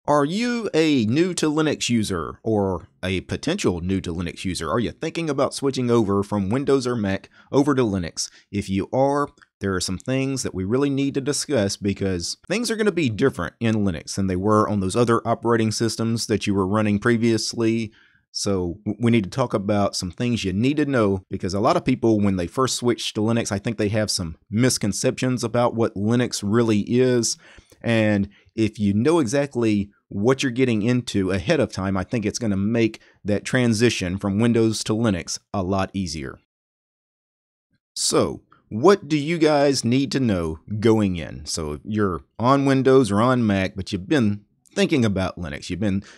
Are you a new to Linux user or a potential new to Linux user? Are you thinking about switching over from Windows or Mac over to Linux? If you are, there are some things that we really need to discuss because things are going to be different in Linux than they were on those other operating systems that you were running previously. So we need to talk about some things you need to know because a lot of people, when they first switch to Linux, I think they have some misconceptions about what Linux really is. And if you know exactly what you're getting into ahead of time, I think it's going to make that transition from Windows to Linux a lot easier. So, what do you guys need to know going in? So, you're on Windows or on Mac, but you've been thinking about Linux.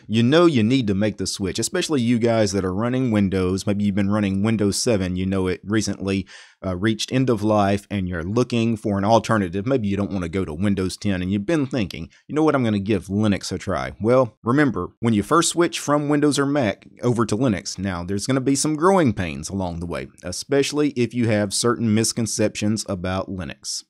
You know you need to make the switch, especially you guys that are running Windows. Maybe you've been running Windows 7. You know it recently reached end of life and you're looking for an alternative. Maybe you don't want to go to Windows 10 and you've been thinking, you know what, I'm going to give Linux a try. Well, remember, when you first switch from Windows or Mac over to Linux, now there's going to be some growing pains along the way, especially if you have certain misconceptions about Linux.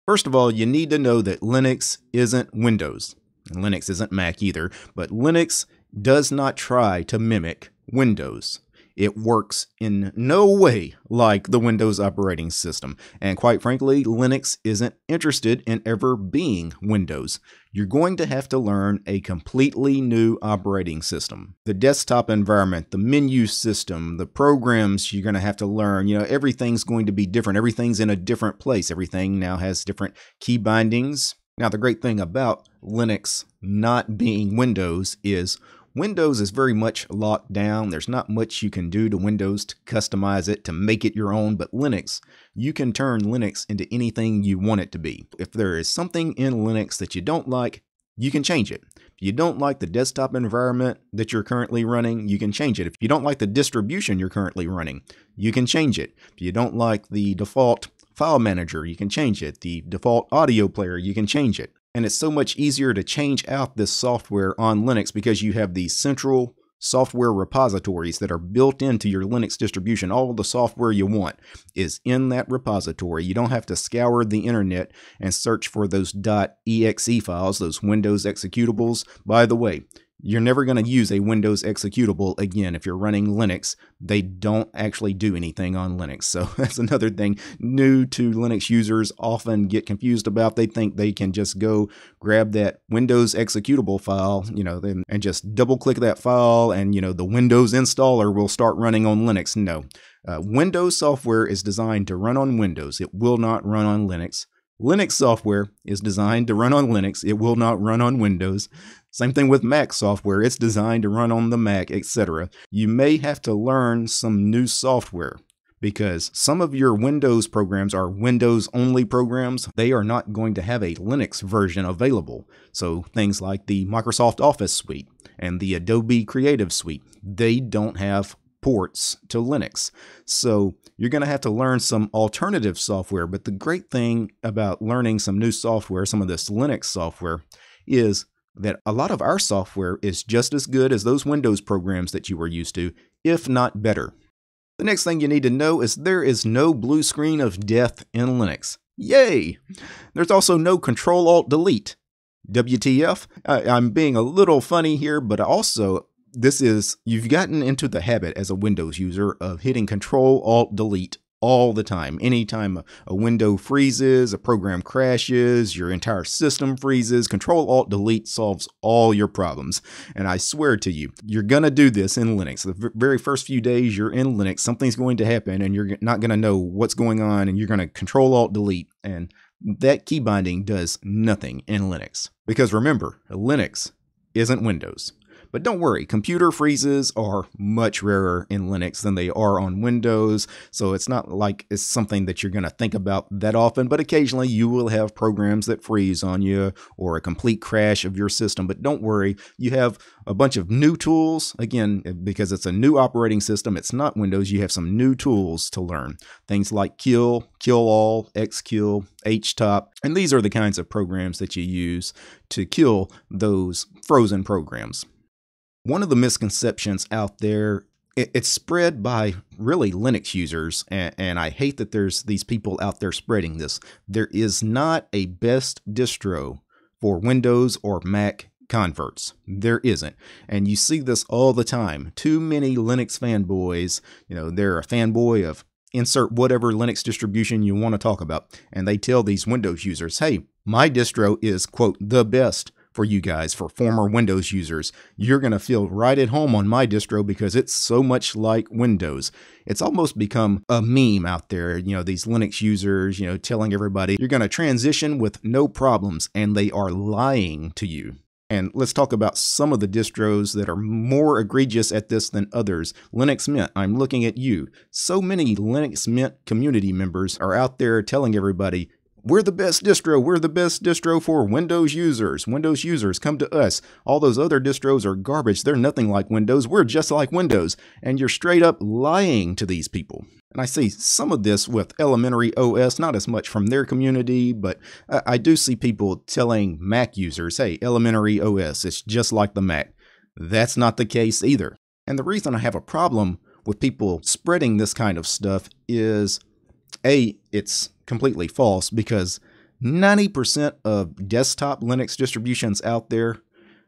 First of all, you need to know that Linux isn't Windows. And Linux isn't Mac either, but Linux does not try to mimic Windows. It works in no way like the Windows operating system. And quite frankly, Linux isn't interested in ever being Windows. You're going to have to learn a completely new operating system. The desktop environment, the menu system, the programs you're going to have to learn, everything's going to be different. Everything's in a different place. Everything now has different key bindings. Now, the great thing about Linux not being Windows is very much locked down. There's not much you can do to Windows to customize it, to make it your own, but Linux, you can turn Linux into anything you want it to be. If there is something in Linux that you don't like, you can change it. If you don't like the desktop environment that you're currently running, you can change it. If you don't like the distribution you're currently running, you can change it. If you don't like the default file manager, you can change it. The default audio player, you can change it. And it's so much easier to change out this software on Linux because you have these central software repositories that are built into your Linux distribution. All of the software you want is in that repository. You don't have to scour the internet and search for those .exe files, those Windows executables. By the way, you're never going to use a Windows executable again if you're running Linux. They don't actually do anything on Linux. So that's another thing new to Linux users often get confused about. They think they can just go grab that Windows executable file, and just double click that file and, the Windows installer will start running on Linux. No, Windows software is designed to run on Windows. It will not run on Linux. Linux software is designed to run on Linux. It will not run on Windows. Same thing with Mac software. It's designed to run on the Mac, etc. You may have to learn some new software because some of your Windows programs are Windows-only programs. They are not going to have a Linux version available. So things like the Microsoft Office suite and the Adobe Creative Suite, they don't have ports to Linux. So you're going to have to learn some alternative software. But the great thing about learning some new software, some of this Linux software, is that a lot of our software is just as good as those Windows programs that you were used to, if not better. The next thing you need to know is there is no blue screen of death in Linux. Yay! There's also no Control-Alt-Delete. WTF? I'm being a little funny here, but also you've gotten into the habit as a Windows user of hitting Control-Alt-Delete all the time. Anytime a window freezes, a program crashes, your entire system freezes, Control-Alt-Delete solves all your problems. And I swear to you, you're going to do this in Linux. The very first few days you're in Linux, something's going to happen and you're not going to know what's going on and you're going to Control-Alt-Delete, and that key binding does nothing in Linux. Because remember, Linux isn't Windows. But don't worry, computer freezes are much rarer in Linux than they are on Windows, so it's not like it's something that you're going to think about that often, but occasionally you will have programs that freeze on you or a complete crash of your system. But don't worry, you have a bunch of new tools. Again, because it's a new operating system, it's not Windows, you have some new tools to learn. Things like kill, kill all, xkill, htop, and these are the kinds of programs that you use to kill those frozen programs. One of the misconceptions out there, it's spread by really Linux users, and I hate that there's these people out there spreading this. There is not a best distro for Windows or Mac converts. There isn't. And you see this all the time. Too many Linux fanboys, they're a fanboy of insert whatever Linux distribution you want to talk about. And they tell these Windows users, hey, my distro is, quote, the best for you guys, for former Windows users. You're going to feel right at home on my distro because it's so much like Windows. It's almost become a meme out there, these Linux users, telling everybody you're going to transition with no problems, and they are lying to you. And let's talk about some of the distros that are more egregious at this than others. Linux Mint, I'm looking at you. So many Linux Mint community members are out there telling everybody, we're the best distro. We're the best distro for Windows users. Windows users, come to us. All those other distros are garbage. They're nothing like Windows. We're just like Windows. And you're straight up lying to these people. And I see some of this with Elementary OS, not as much from their community, but I do see people telling Mac users, hey, Elementary OS, it's just like the Mac. That's not the case either. And the reason I have a problem with people spreading this kind of stuff is, A, it's completely false because 90% of desktop Linux distributions out there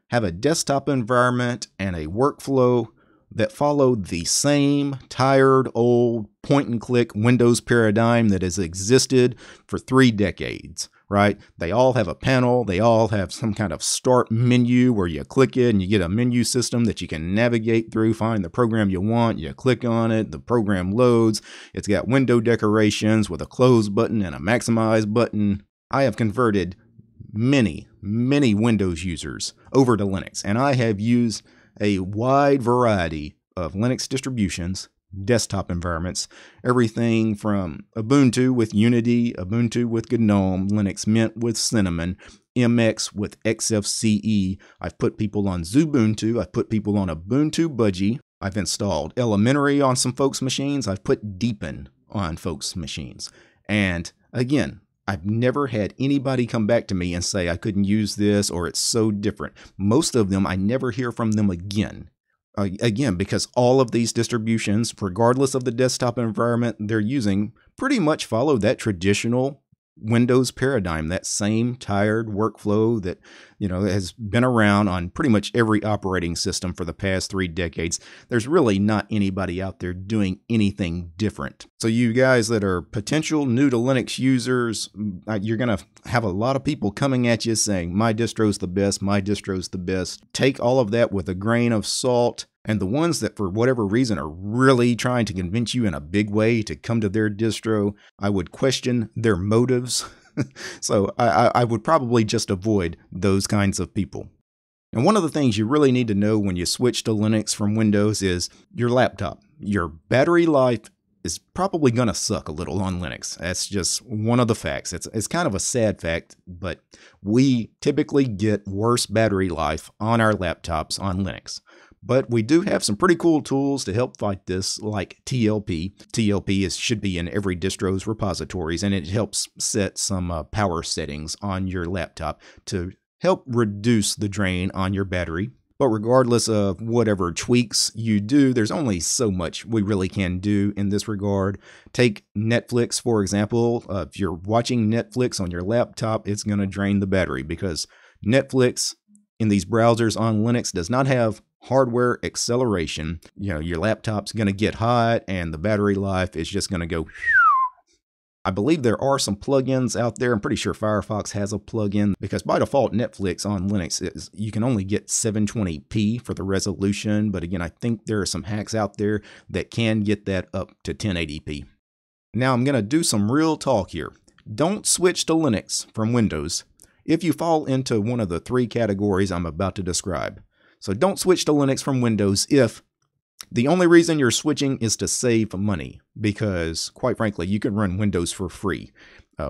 have a desktop environment and a workflow that follow the same tired old point-and-click Windows paradigm that has existed for 3 decades, right? They all have a panel. They all have some kind of start menu where you click it and you get a menu system that you can navigate through, find the program you want. You click on it, the program loads. It's got window decorations with a close button and a maximize button. I have converted many Windows users over to Linux, and I have used a wide variety of Linux distributions, desktop environments, everything from Ubuntu with Unity, Ubuntu with GNOME, Linux Mint with Cinnamon, MX with XFCE. I've put people on Xubuntu. I've put people on Ubuntu Budgie. I've installed Elementary on some folks' machines. I've put Deepin on folks' machines. And again, I've never had anybody come back to me and say I couldn't use this or it's so different. Most of them, I never hear from them again. Again, because all of these distributions, regardless of the desktop environment they're using, pretty much follow that traditional Windows paradigm, that same tired workflow that, has been around on pretty much every operating system for the past 3 decades. There's really not anybody out there doing anything different. So you guys that are potential new to Linux users, you're going to have a lot of people coming at you saying, my distro's the best, my distro's the best. Take all of that with a grain of salt. And the ones that for whatever reason are really trying to convince you in a big way to come to their distro, I would question their motives. So I would probably just avoid those kinds of people. And one of the things you really need to know when you switch to Linux from Windows is your laptop. Your battery life is probably going to suck a little on Linux. That's just one of the facts. It's kind of a sad fact, but we typically get worse battery life on our laptops on Linux. But we do have some pretty cool tools to help fight this, like TLP. TLP should be in every distro's repositories, and it helps set some power settings on your laptop to help reduce the drain on your battery. But regardless of whatever tweaks you do, there's only so much we really can do in this regard. Take Netflix, for example. If you're watching Netflix on your laptop, it's going to drain the battery because Netflix in these browsers on Linux does not have hardware acceleration. Your laptop's going to get hot and the battery life is just going to go. I believe there are some plugins out there. I'm pretty sure Firefox has a plugin because by default Netflix on Linux you can only get 720p for the resolution. But again, I think there are some hacks out there that can get that up to 1080p. Now I'm going to do some real talk here. Don't switch to Linux from Windows if you fall into one of the 3 categories I'm about to describe. So don't switch to Linux from Windows if the only reason you're switching is to save money, because quite frankly, you can run Windows for free.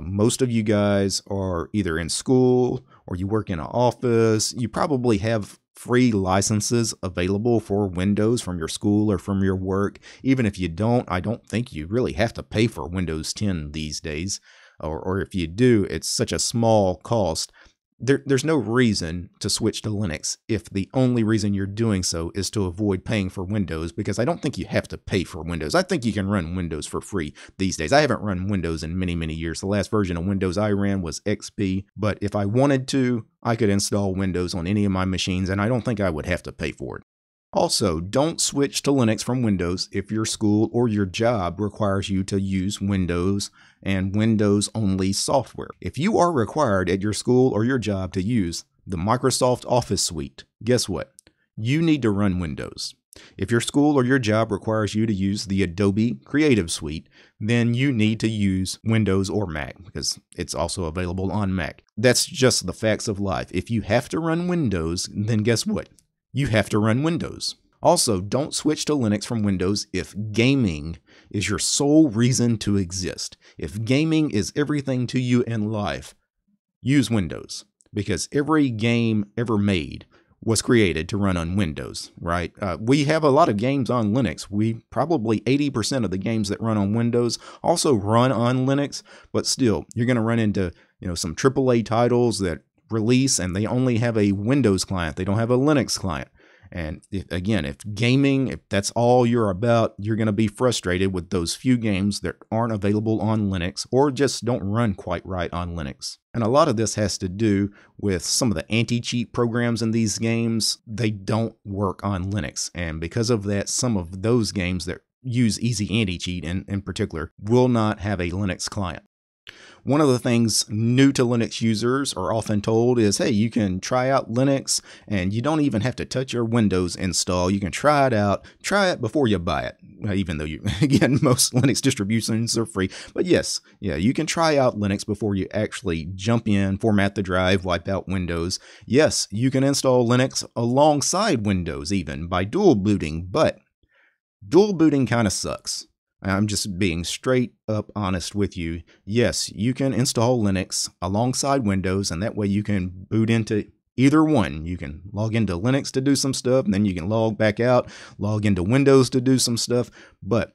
Most of you guys are either in school or you work in an office. You probably have free licenses available for Windows from your school or from your work. Even if you don't, I don't think you really have to pay for Windows 10 these days. Or if you do, it's such a small cost there's no reason to switch to Linux if the only reason you're doing so is to avoid paying for Windows, because I don't think you have to pay for Windows. I think you can run Windows for free these days. I haven't run Windows in many, many years. The last version of Windows I ran was XP, but if I wanted to, I could install Windows on any of my machines, and I don't think I would have to pay for it. Also, don't switch to Linux from Windows if your school or your job requires you to use Windows and Windows-only software. If you are required at your school or your job to use the Microsoft Office suite, guess what? You need to run Windows. If your school or your job requires you to use the Adobe Creative Suite, then you need to use Windows or Mac, because it's also available on Mac. That's just the facts of life. If you have to run Windows, then guess what? You have to run Windows. Also, don't switch to Linux from Windows if gaming is your sole reason to exist. If gaming is everything to you in life, use Windows, because every game ever made was created to run on Windows, right? We have a lot of games on Linux. Probably 80% of the games that run on Windows also run on Linux, but still, you're going to run into, some AAA titles that release and they only have a Windows client. They don't have a Linux client. And if gaming, if that's all you're about, you're going to be frustrated with those few games that aren't available on Linux or just don't run quite right on Linux. And a lot of this has to do with some of the anti-cheat programs in these games. They don't work on Linux. And because of that, some of those games that use easy anti-cheat in particular will not have a Linux client. One of the things new to Linux users are often told is, hey, you can try out Linux and you don't even have to touch your Windows install. You can try it out, try it before you buy it. Even though most Linux distributions are free. But yes, you can try out Linux before you actually jump in, format the drive, wipe out Windows. Yes, you can install Linux alongside Windows even by dual booting, but dual booting kind of sucks. I'm just being straight up honest with you. Yes, you can install Linux alongside Windows, and that way you can boot into either one. You can log into Linux to do some stuff, and then you can log back out, log into Windows to do some stuff. But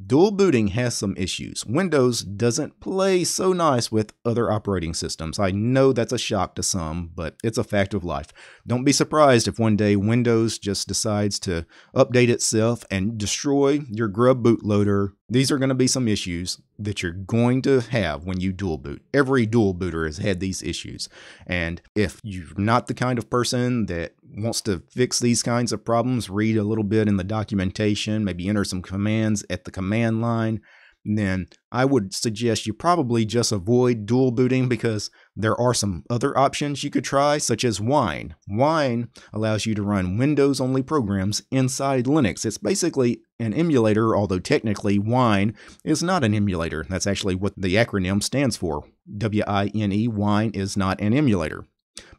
dual booting has some issues. Windows doesn't play so nice with other operating systems. I know that's a shock to some, but it's a fact of life. Don't be surprised if one day Windows just decides to update itself and destroy your grub bootloader. These are going to be some issues that you're going to have when you dual boot. Every dual booter has had these issues. And if you're not the kind of person that wants to fix these kinds of problems, read a little bit in the documentation, maybe enter some commands at the command line, then I would suggest you probably just avoid dual booting, because there are some other options you could try, such as Wine. Wine allows you to run Windows-only programs inside Linux. It's basically an emulator, although technically Wine is not an emulator. That's actually what the acronym stands for. W-I-N-E, Wine is not an emulator.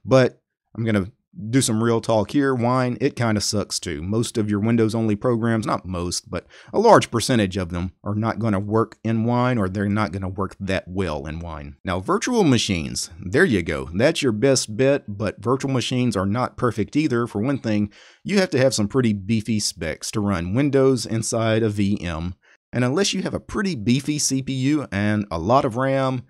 But I'm going to do some real talk here. Wine, it kind of sucks too. Most of your Windows-only programs, not most, but a large percentage of them are not going to work in Wine, or they're not going to work that well in Wine. Now, virtual machines, there you go. That's your best bet, but virtual machines are not perfect either. For one thing, you have to have some pretty beefy specs to run Windows inside a VM. And unless you have a pretty beefy CPU and a lot of RAM,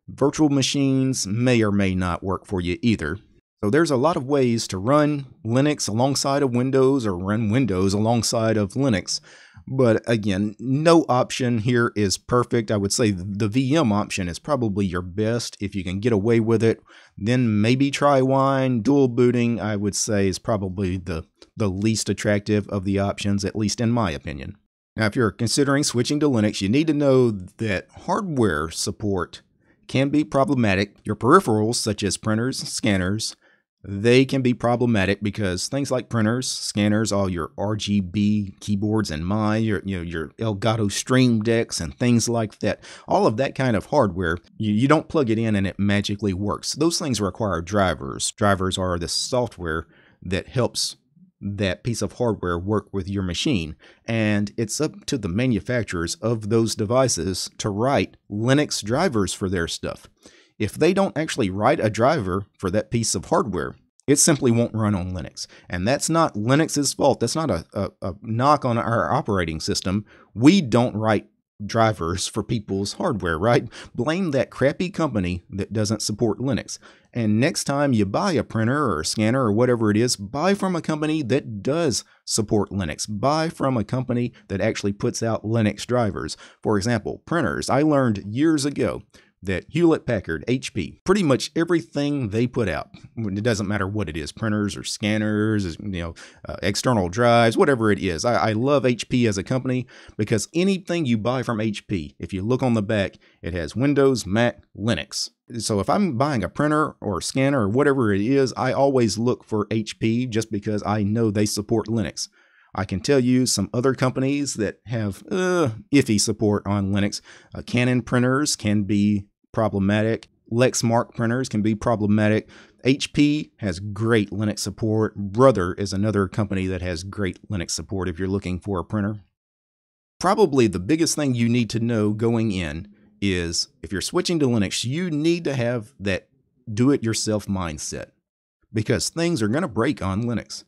virtual machines may or may not work for you either. So there's a lot of ways to run Linux alongside of Windows, or run Windows alongside of Linux. But again, no option here is perfect. I would say the VM option is probably your best. If you can get away with it, then maybe try Wine. Dual booting, I would say, is probably the least attractive of the options, at least in my opinion. Now, if you're considering switching to Linux, you need to know that hardware support can be problematic. Your peripherals, such as printers, scanners, they can be problematic because things like printers, scanners, all your RGB keyboards and your Elgato Stream Decks and things like that, all of that kind of hardware, you don't plug it in and it magically works. Those things require drivers. Drivers are the software that helps that piece of hardware work with your machine, and it's up to the manufacturers of those devices to write Linux drivers for their stuff. If they don't actually write a driver for that piece of hardware, it simply won't run on Linux. And that's not Linux's fault. That's not a knock on our operating system. We don't write drivers for people's hardware, right? Blame that crappy company that doesn't support Linux. And next time you buy a printer or a scanner or whatever it is, buy from a company that does support Linux. Buy from a company that actually puts out Linux drivers. For example, printers. I learned years ago that Hewlett-Packard, HP, pretty much everything they put out, it doesn't matter what it is, printers or scanners, external drives, whatever it is. I love HP as a company because anything you buy from HP, if you look on the back, it has Windows, Mac, Linux. So if I'm buying a printer or a scanner or whatever it is, I always look for HP just because I know they support Linux. I can tell you some other companies that have iffy support on Linux. Canon printers can be problematic. Lexmark printers can be problematic. HP has great Linux support. Brother is another company that has great Linux support if you're looking for a printer. Probably the biggest thing you need to know going in is if you're switching to Linux, you need to have that do-it-yourself mindset because things are going to break on Linux.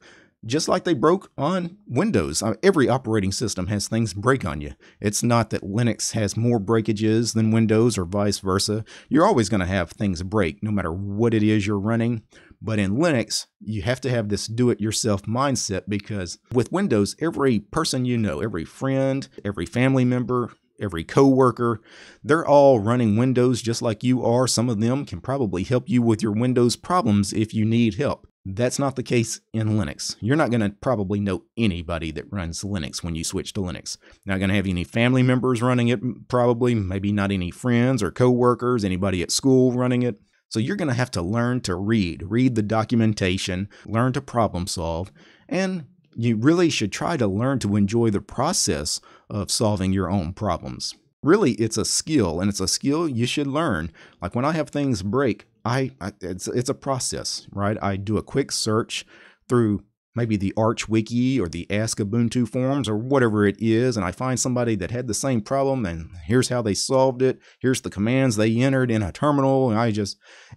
Just like they broke on Windows. Every operating system has things break on you. It's not that Linux has more breakages than Windows or vice versa. You're always going to have things break no matter what it is you're running. But in Linux, you have to have this do-it-yourself mindset because with Windows, every person you know, every friend, every family member, every coworker, they're all running Windows just like you are. Some of them can probably help you with your Windows problems if you need help. That's not the case in Linux. You're not going to probably know anybody that runs Linux when you switch to Linux. Not going to have any family members running it, probably, maybe not any friends or coworkers, anybody at school running it. So you're going to have to learn to read the documentation, learn to problem solve, and you really should try to learn to enjoy the process of solving your own problems. Really, it's a skill, and it's a skill you should learn. Like when I have things break, it's a process, right? I do a quick search through maybe the Arch Wiki or the Ask Ubuntu forums or whatever it is, and I find somebody that had the same problem, and here's how they solved it. Here's the commands they entered in a terminal, and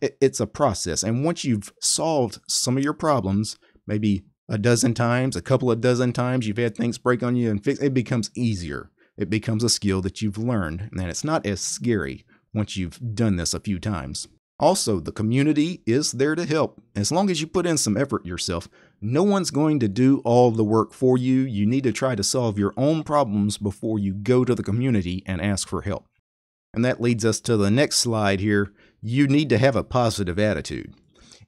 it's a process. And once you've solved some of your problems, maybe a dozen times, a couple of dozen times, you've had things break on you and fix, it becomes easier. It becomes a skill that you've learned, and it's not as scary once you've done this a few times. Also, the community is there to help. As long as you put in some effort yourself, no one's going to do all the work for you. You need to try to solve your own problems before you go to the community and ask for help. And that leads us to the next slide here. You need to have a positive attitude.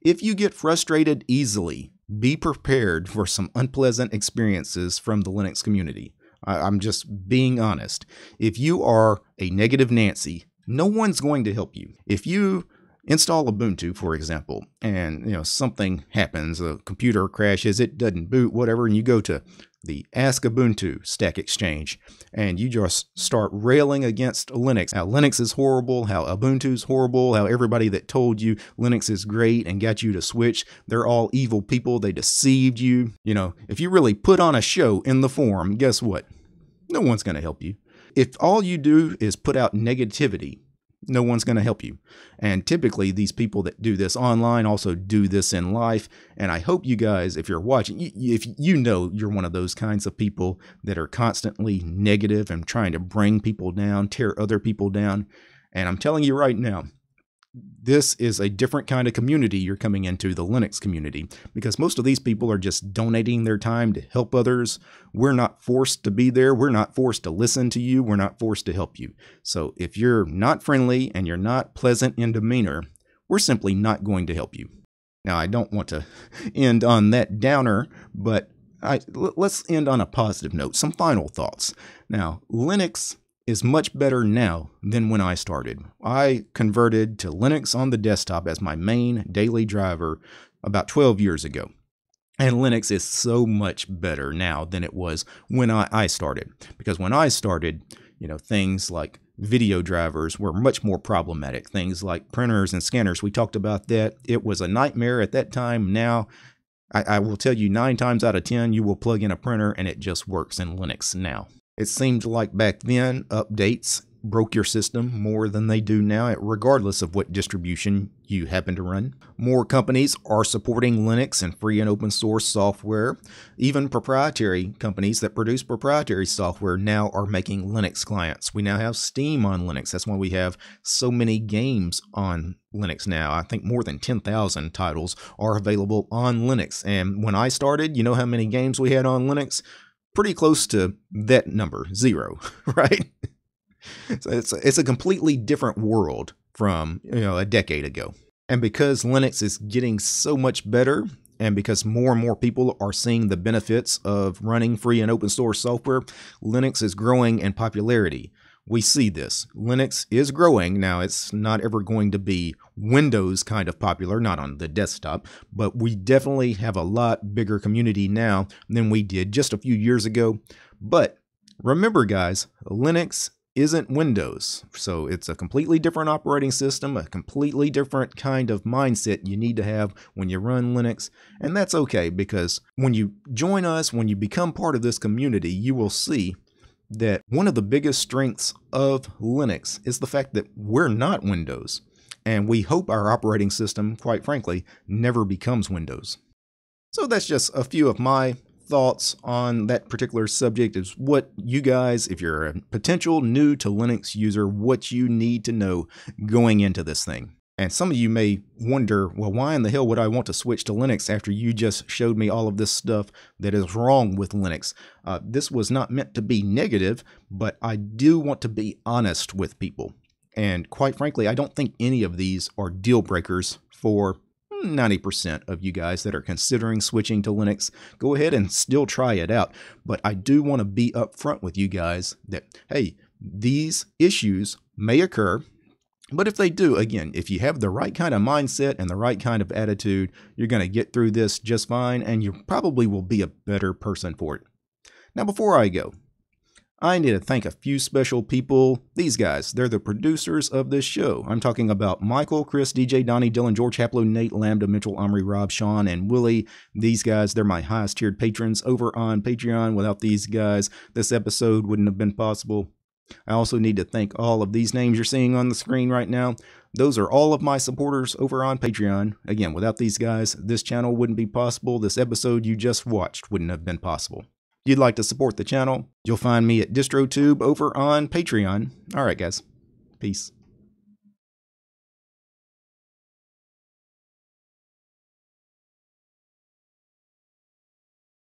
If you get frustrated easily, be prepared for some unpleasant experiences from the Linux community. I'm just being honest. If you are a negative Nancy, no one's going to help you. If you install Ubuntu, for example, and something happens, the computer crashes, it doesn't boot, whatever, and you go to the Ask Ubuntu Stack Exchange, and you just start railing against Linux, how Linux is horrible, how Ubuntu's horrible, how everybody that told you Linux is great and got you to switch, they're all evil people, they deceived you. If you really put on a show in the forum, guess what? No one's going to help you. If all you do is put out negativity, no one's going to help you. And typically these people that do this online also do this in life. And I hope you guys, if you're watching, if you know you're one of those kinds of people that are constantly negative and trying to bring people down, tear other people down. And I'm telling you right now, this is a different kind of community you're coming into, the Linux community, because most of these people are just donating their time to help others. We're not forced to be there. We're not forced to listen to you. We're not forced to help you. So if you're not friendly and you're not pleasant in demeanor, we're simply not going to help you. Now, I don't want to end on that downer, but let's end on a positive note, some final thoughts. Now, Linux is much better now than when I started. I converted to Linux on the desktop as my main daily driver about 12 years ago. And Linux is so much better now than it was when I started. Because when I started, things like video drivers were much more problematic. Things like printers and scanners, we talked about that. It was a nightmare at that time. Now, I will tell you 9 times out of 10, you will plug in a printer and it just works in Linux now. It seemed like back then, updates broke your system more than they do now, regardless of what distribution you happen to run. More companies are supporting Linux and free and open source software. Even proprietary companies that produce proprietary software now are making Linux clients. We now have Steam on Linux. That's why we have so many games on Linux now. I think more than 10,000 titles are available on Linux. And when I started, you know how many games we had on Linux? Pretty close to that number, 0, right? So it's a completely different world from a decade ago. And because Linux is getting so much better, and because more and more people are seeing the benefits of running free and open source software, Linux is growing in popularity. We see this. Linux is growing. Now, it's not ever going to be Windows kind of popular, not on the desktop, but we definitely have a lot bigger community now than we did just a few years ago. But remember, guys, Linux isn't Windows. So it's a completely different operating system, a completely different kind of mindset you need to have when you run Linux. And that's okay, because when you join us, when you become part of this community, you will see that one of the biggest strengths of Linux is the fact that we're not Windows. And we hope our operating system, quite frankly, never becomes Windows. So that's just a few of my thoughts on that particular subject. Is what you guys, if you're a potential new to Linux user, what you need to know going into this thing. And some of you may wonder, well, why in the hell would I want to switch to Linux after you just showed me all of this stuff that is wrong with Linux? This was not meant to be negative, but I do want to be honest with people. And quite frankly, I don't think any of these are deal breakers for 90% of you guys that are considering switching to Linux. Go ahead and still try it out. But I do want to be upfront with you guys that, hey, these issues may occur. But if they do, again, if you have the right kind of mindset and the right kind of attitude, you're going to get through this just fine, and you probably will be a better person for it. Now, before I go, I need to thank a few special people. These guys, they're the producers of this show. I'm talking about Michael, Chris, DJ, Donnie, Dylan, George, Haplo, Nate, Lambda, Mitchell, Omri, Rob, Sean, and Willie. These guys, they're my highest tiered patrons over on Patreon. Without these guys, this episode wouldn't have been possible. I also need to thank all of these names you're seeing on the screen right now. Those are all of my supporters over on Patreon. Again, without these guys, this channel wouldn't be possible. This episode you just watched wouldn't have been possible. If you'd like to support the channel, you'll find me at DistroTube over on Patreon. All right, guys. Peace.